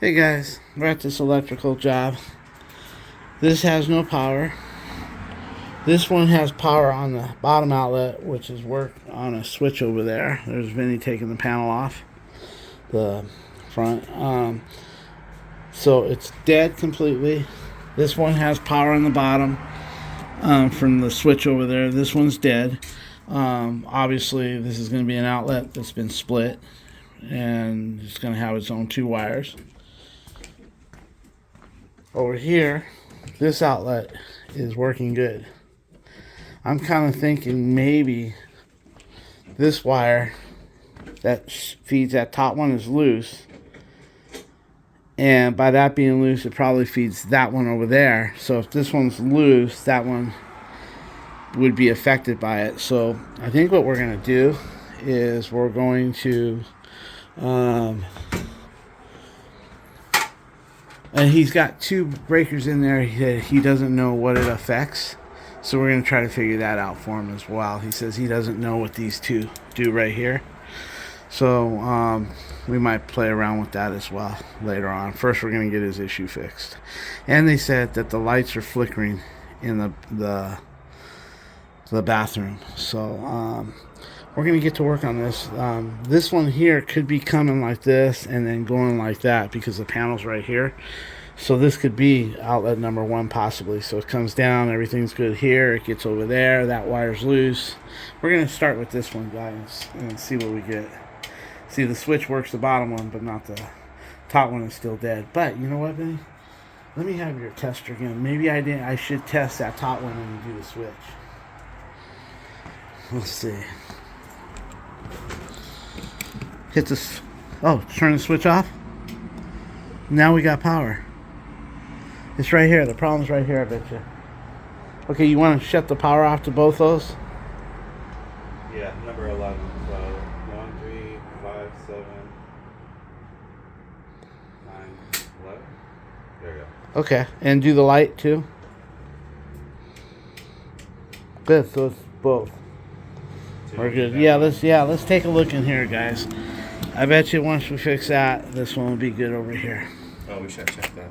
Hey guys, we're at this electrical job. This has no power. This one has power on the bottom outlet, which is worked on a switch over there. There's Vinny taking the panel off the front. So it's dead completely. This one has power on the bottom from the switch over there. This one's dead. Obviously, this is going to be an outlet that's been split, and it's going to have its own two wires. Over here, this outlet is working good. I'm kind of thinking maybe this wire that feeds that top one is loose, and by that being loose, it probably feeds that one over there. So if this one's loose, that one would be affected by it. So I think what we're going to do is we're going to and he's got two breakers in there that he doesn't know what it affects. So we're going to try to figure that out for him as well. He says he doesn't know what these two do right here. So we might play around with that as well later on. First, we're going to get his issue fixed. And they said that the lights are flickering in the bathroom. So we're going to get to work on this. This one here could be coming like this and then going like that because the panel's right here. So this could be outlet number one possibly. So it comes down, everything's good here, it gets over there, that wire's loose. We're going to start with this one, guys, and see what we get. See, the switch works the bottom one, but not the top one is still dead. But you know what, Vinny? Let me have your tester again. Maybe I should test that top one when you do the switch. Let's see. Hit this. Oh, turn the switch off. Now we got power. It's right here. The problem's right here, I bet you. Okay, you want to shut the power off to both those? Yeah, number 11. So 1, 3, 5, 7, 9, 11. There you go. Okay, and do the light too. Good. So it's both. We're good. Yeah, let's take a look in here, guys. I bet you once we fix that, this one will be good over here. Oh, we should check that.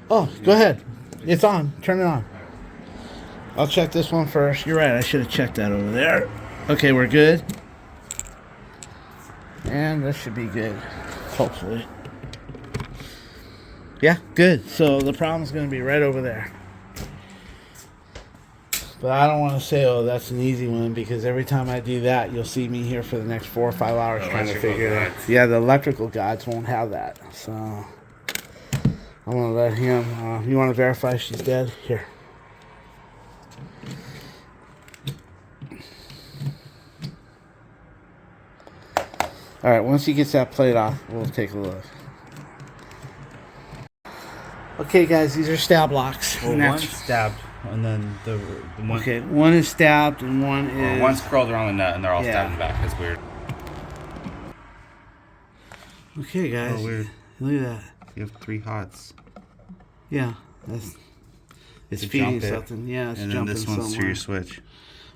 Oh, go ahead. It's on. Turn it on. I'll check this one first. You're right. I should have checked that over there. Okay, we're good. And this should be good. Hopefully. Yeah, good. So the problem's going to be right over there. But I don't want to say, oh, that's an easy one, because every time I do that, you'll see me here for the next 4 or 5 hours trying to figure it out. Yeah, the electrical gods won't have that. So I'm going to let him. You want to verify she's dead? Here. All right, once he gets that plate off, we'll take a look. Okay, guys, these are stab locks. Well, one's stabbed, and then the one. Okay, one is stabbed and one is. One's curled around the nut, and they're all stabbed in the back. That's weird. Okay, guys. Oh, weird. Look at that. You have 3 hots. Yeah, it's feeding something. Yeah, it's jumping. And then this one's somewhere. to your switch.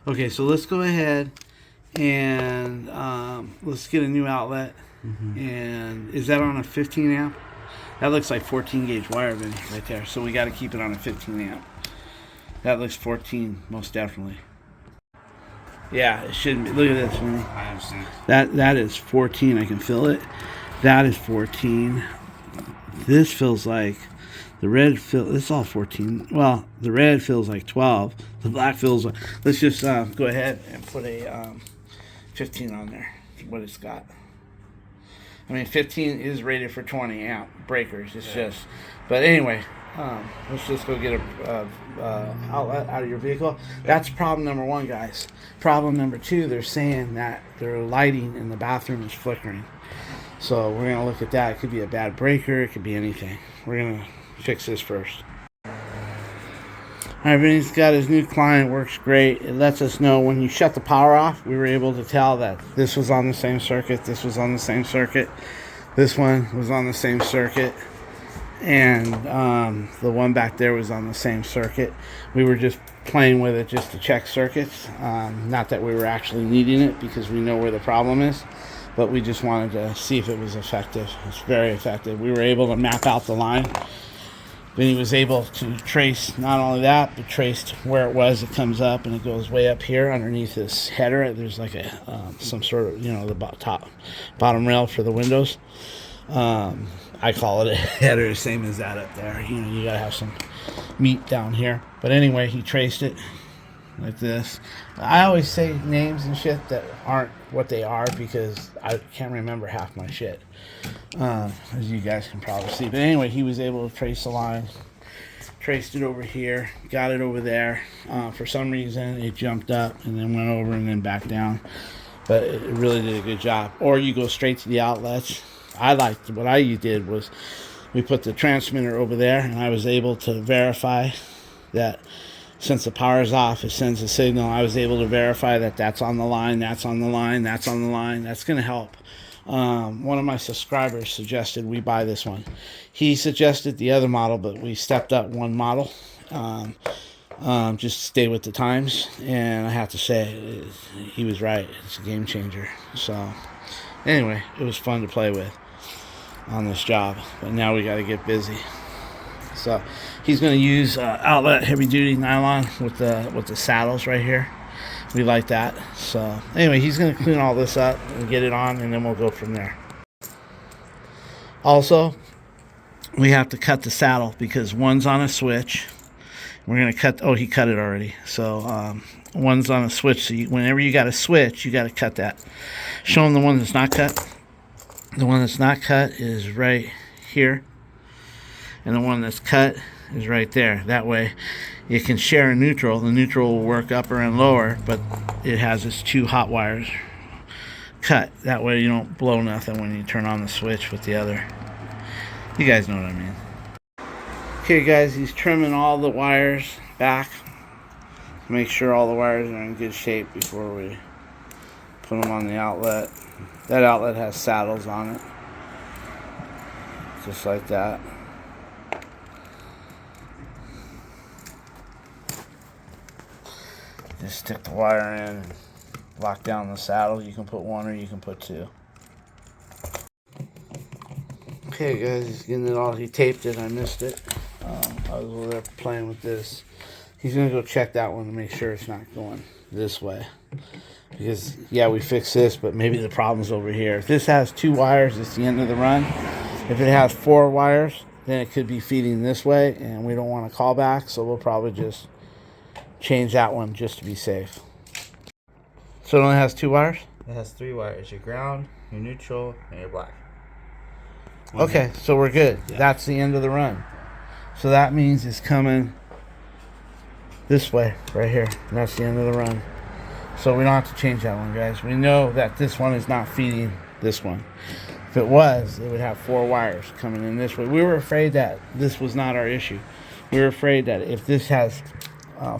Okay, so let's go ahead and let's get a new outlet. And is that on a 15 amp? That looks like 14 gauge wire, Vinny, right there. So we got to keep it on a 15 amp. That looks 14, most definitely. Yeah, it should be. Look at this, Vinny. I understand. That is 14. I can feel it. That is 14. This feels like the red. It's all 14. Well, the red feels like 12. The black feels like. Let's just go ahead and put a 15 on there. What it's got. I mean, 15 is rated for 20 amp breakers. It's just. But anyway, let's just go get a outlet out of your vehicle. That's problem number 1, guys. Problem number 2, they're saying that their lighting in the bathroom is flickering. So we're going to look at that. It could be a bad breaker. It could be anything. We're going to fix this first. All right, Vinny's got his new client. Works great. It lets us know when you shut the power off, we were able to tell that this was on the same circuit. This was on the same circuit. This one was on the same circuit. And the one back there was on the same circuit. We were just playing with it just to check circuits. Not that we were actually needing it, because we know where the problem is. but we just wanted to see if it was effective. It's very effective. We were able to map out the line. Then he was able to trace not only that, but traced where it was. It comes up and it goes way up here underneath this header. There's like a some sort of, the bottom rail for the windows. I call it a header, same as that up there. You gotta have some meat down here. But anyway, he traced it like this. I always say names and shit that aren't what they are because I can't remember half my shit, as you guys can probably see. But anyway, he was able to trace the line, traced it over here, got it over there. For some reason, it jumped up and then went over and then back down. But it really did a good job. Or you go straight to the outlets. What I did was we put the transmitter over there, and I was able to verify that since the power is off, it sends a signal. I was able to verify that that's on the line, that's on the line, that's on the line. That's going to help. One of my subscribers suggested we buy this one. He suggested the other model, but we stepped up one model. Just to stay with the times. And I have to say, he was right. It's a game changer. So anyway, it was fun to play with on this job, but now we got to get busy. So he's going to use outlet heavy duty nylon with the saddles right here. We like that. So anyway, he's going to clean all this up and get it on, and then we'll go from there. Also, we have to cut the saddle because one's on a switch. We're going to cut. Oh, he cut it already. So one's on a switch. So whenever you got a switch, you got to cut that. Show him the one that's not cut. The one that's not cut is right here, and the one that's cut is right there. That way you can share a neutral. The neutral will work upper and lower, but it has its two hot wires cut. That way you don't blow nothing when you turn on the switch with the other. You guys know what I mean. Okay guys, he's trimming all the wires back to make sure all the wires are in good shape before we put them on the outlet. That outlet has saddles on it, just like that. Just stick the wire in and lock down the saddle. You can put one or you can put two. Okay guys, he's getting it all. He taped it. I missed it. I was over there playing with this. He's gonna go check that one to make sure it's not going this way. Because, yeah, we fixed this, but maybe the problem's over here. If this has two wires, it's the end of the run. If it has four wires, then it could be feeding this way, and we don't want to call back, so we'll probably just change that one just to be safe. So it only has two wires? It has 3 wires. Your ground, your neutral, and your black. Okay, so we're good. Yeah. That's the end of the run. So that means it's coming this way, right here. And that's the end of the run. So we don't have to change that one, guys. We know that this one is not feeding this one. If it was, it would have 4 wires coming in this way. We were afraid that this was not our issue. We were afraid that if this has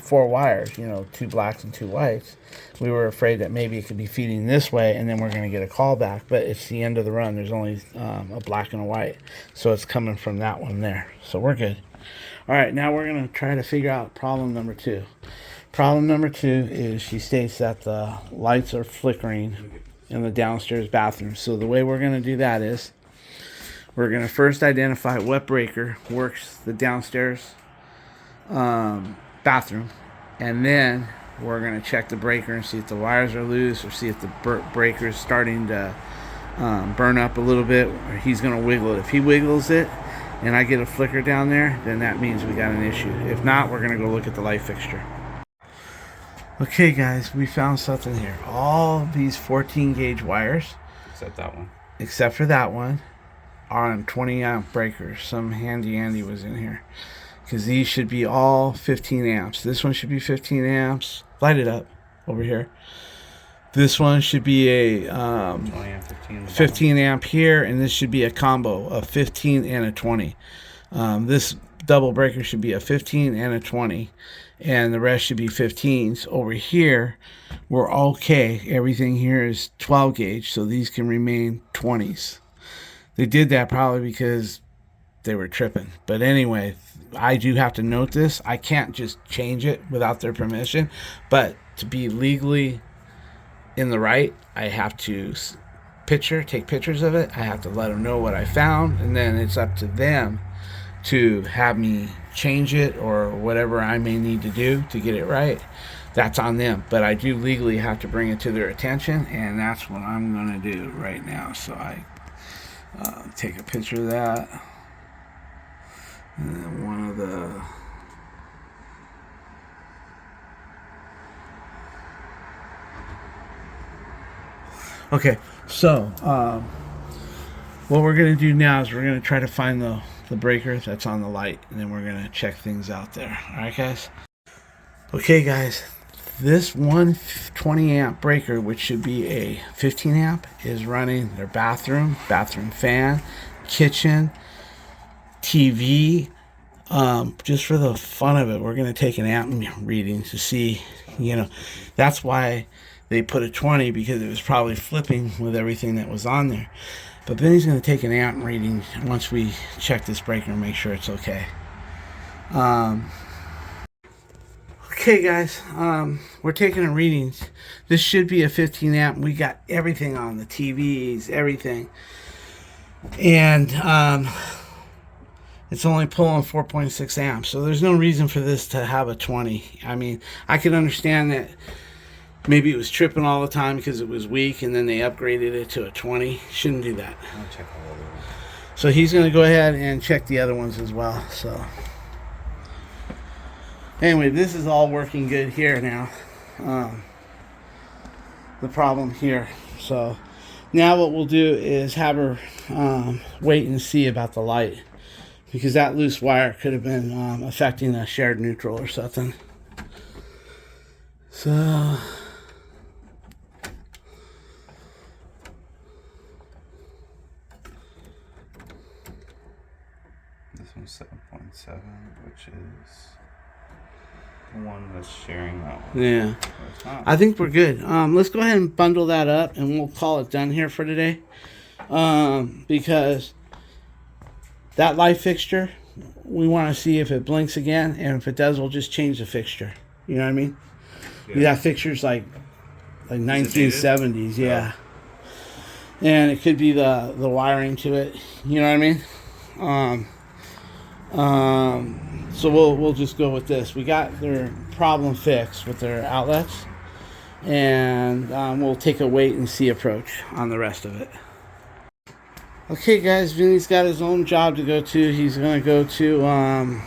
4 wires, 2 blacks and 2 whites, we were afraid that maybe it could be feeding this way and then we're going to get a call back. But it's the end of the run. There's only a black and a white. So it's coming from that one there. So we're good. All right, now we're going to try to figure out problem number 2. Problem number 2 is she states that the lights are flickering in the downstairs bathroom. So the way we're going to do that is we're going to first identify what breaker works the downstairs bathroom, and then we're going to check the breaker and see if the wires are loose or see if the breaker is starting to burn up a little bit, or he's going to wiggle it. If he wiggles it and I get a flicker down there, then that means we got an issue. If not, we're going to go look at the light fixture. Okay guys, we found something here. All these 14 gauge wires, except for that one, are on 20 amp breakers. Some handy Andy was in here, because these should be all 15 amps. This one should be 15 amps. Light it up over here. This one should be a 20 amp, 15 amp here, and this should be a combo of 15 and a 20. This double breaker should be a 15 and a 20, and the rest should be 15s. Over here, we're okay. Everything here is 12 gauge, so these can remain 20s. They did that probably because they were tripping. But anyway, I do have to note this. I can't just change it without their permission, but to be legally in the right, I have to take pictures of it. I have to let them know what I found, and then it's up to them to have me change it or whatever I may need to do to get it right. That's on them, but I do legally have to bring it to their attention, and that's what I'm going to do right now. So I take a picture of that, and then one of the okay, so what we're going to do now is we're going to try to find the breaker that's on the light, and then we're going to check things out there. All right, guys? Okay, guys, this 120 amp breaker, which should be a 15 amp, is running their bathroom fan, kitchen, TV. Just for the fun of it, we're going to take an amp reading to see, that's why they put a 20, because it was probably flipping with everything that was on there. But then he's going to take an amp reading once we check this breaker and make sure it's okay. Okay, guys, we're taking a reading. This should be a 15 amp. We got everything on the TVs, everything. And it's only pulling 4.6 amps. So there's no reason for this to have a 20. I mean, I could understand that maybe it was tripping all the time because it was weak, and then they upgraded it to a 20. Shouldn't do that. I'll check all the other ones. So he's going to go ahead and check the other ones as well. So anyway, this is all working good here now. The problem here. So now what we'll do is have her wait and see about the light, because that loose wire could have been affecting a shared neutral or something. So this one's 7.7, which is the one that's sharing that one. yeah, I think we're good. Let's go ahead and bundle that up, and we'll call it done here for today. Because that light fixture, we want to see if it blinks again, and if it does, we'll just change the fixture. You know what I mean? Yeah. That fixture's like 1970s, yeah. And it could be the wiring to it. You know what I mean? So we'll just go with this. We got their problem fixed with their outlets, and we'll take a wait and see approach on the rest of it. Okay, guys, Vinny's got his own job to go to. He's going to go to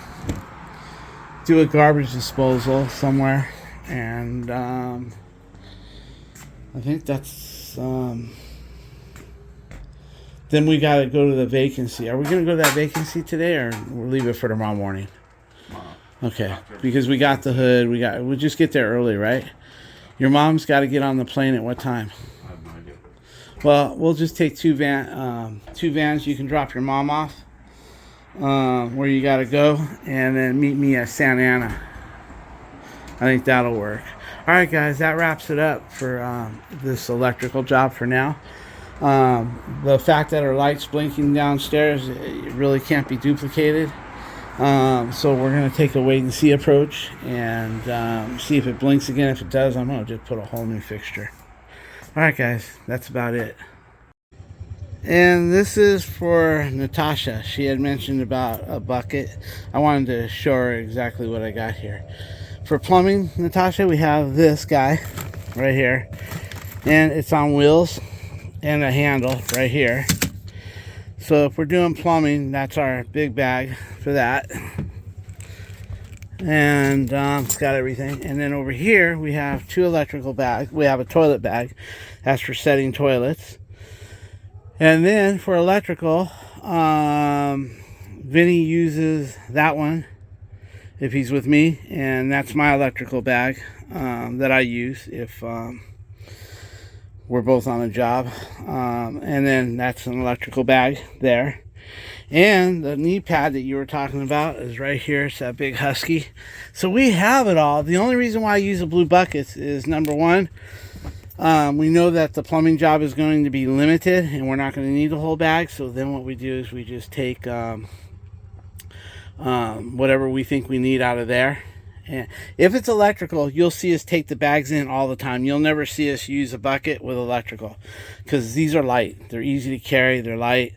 do a garbage disposal somewhere, and I think that's then we got to go to the vacancy. Are we going to go to that vacancy today, or we'll leave it for tomorrow morning? Okay, because we got the hood. We'll just get there early, right? Your mom's got to get on the plane at what time? I have no idea. Well, we'll just take two vans. You can drop your mom off where you got to go, and then meet me at Santa Ana. I think that'll work. All right, guys, that wraps it up for this electrical job for now. The fact that our light's blinking downstairs, it really can't be duplicated. So we're going to take a wait and see approach and see if it blinks again. If it does, I'm going to just put a whole new fixture. All right, guys, that's about it. And this is for Natasha. She had mentioned about a bucket. I wanted to show her exactly what I got here. For plumbing, Natasha, we have this guy right here. And it's on wheels and a handle right here. So if we're doing plumbing, that's our big bag for that. And it's got everything. And then over here, we have two electrical bags. We have a toilet bag. That's for setting toilets. And then for electrical, Vinny uses that one if he's with me. And that's my electrical bag that I use if we're both on a job. And then that's an electrical bag there. And the knee pad that you were talking about is right here. It's that big Husky. So we have it all. The only reason why I use the blue buckets is, number one, we know that the plumbing job is going to be limited and we're not going to need the whole bag. So then what we do is we just take whatever we think we need out of there And if it's electrical, you'll see us take the bags in all the time. You'll never see us use a bucket with electrical because these are light. They're easy to carry. They're light.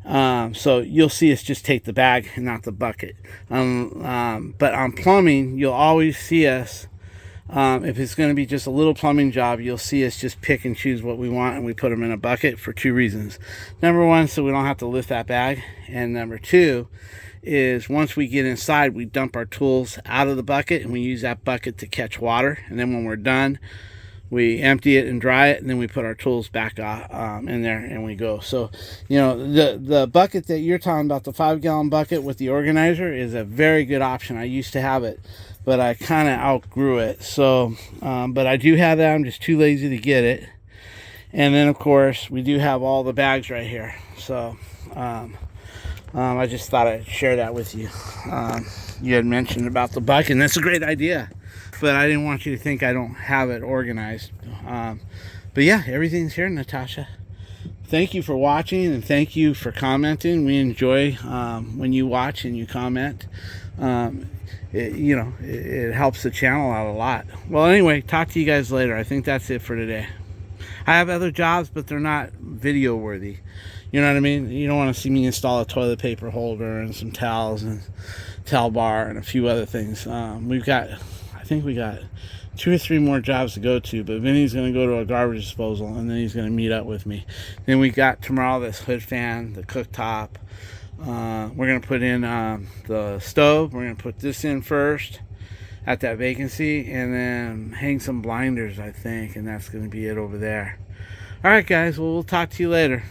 So you'll see us just take the bag and not the bucket. But on plumbing, you'll always see us, if it's going to be just a little plumbing job, you'll see us just pick and choose what we want, and we put them in a bucket for 2 reasons. Number one, so we don't have to lift that bag. And number two is once we get inside, we dump our tools out of the bucket and we use that bucket to catch water. And then when we're done, we empty it and dry it, and then we put our tools back in there and we go. So, you know, the bucket that you're talking about, the 5-gallon bucket with the organizer, is a very good option. I used to have it, but I kind of outgrew it. So, but I do have that. I'm just too lazy to get it. And then, of course, we do have all the bags right here. So, I just thought I'd share that with you. You had mentioned about the bucket, and that's a great idea. But I didn't want you to think I don't have it organized. But yeah, everything's here, Natasha. Thank you for watching, and thank you for commenting. We enjoy when you watch and you comment. It helps the channel out a lot. Well, anyway, talk to you guys later. I think that's it for today. I have other jobs, but they're not video worthy. You know what I mean? You don't want to see me install a toilet paper holder and some towels and towel bar and a few other things. I think we got 2 or 3 more jobs to go to, but Vinny's going to go to a garbage disposal, and then he's going to meet up with me. Then we got tomorrow this hood fan, the cooktop. We're going to put in the stove. We're going to put this in first at that vacancy, and then hang some blinders, I think, and that's going to be it over there. All right, guys. Well, we'll talk to you later.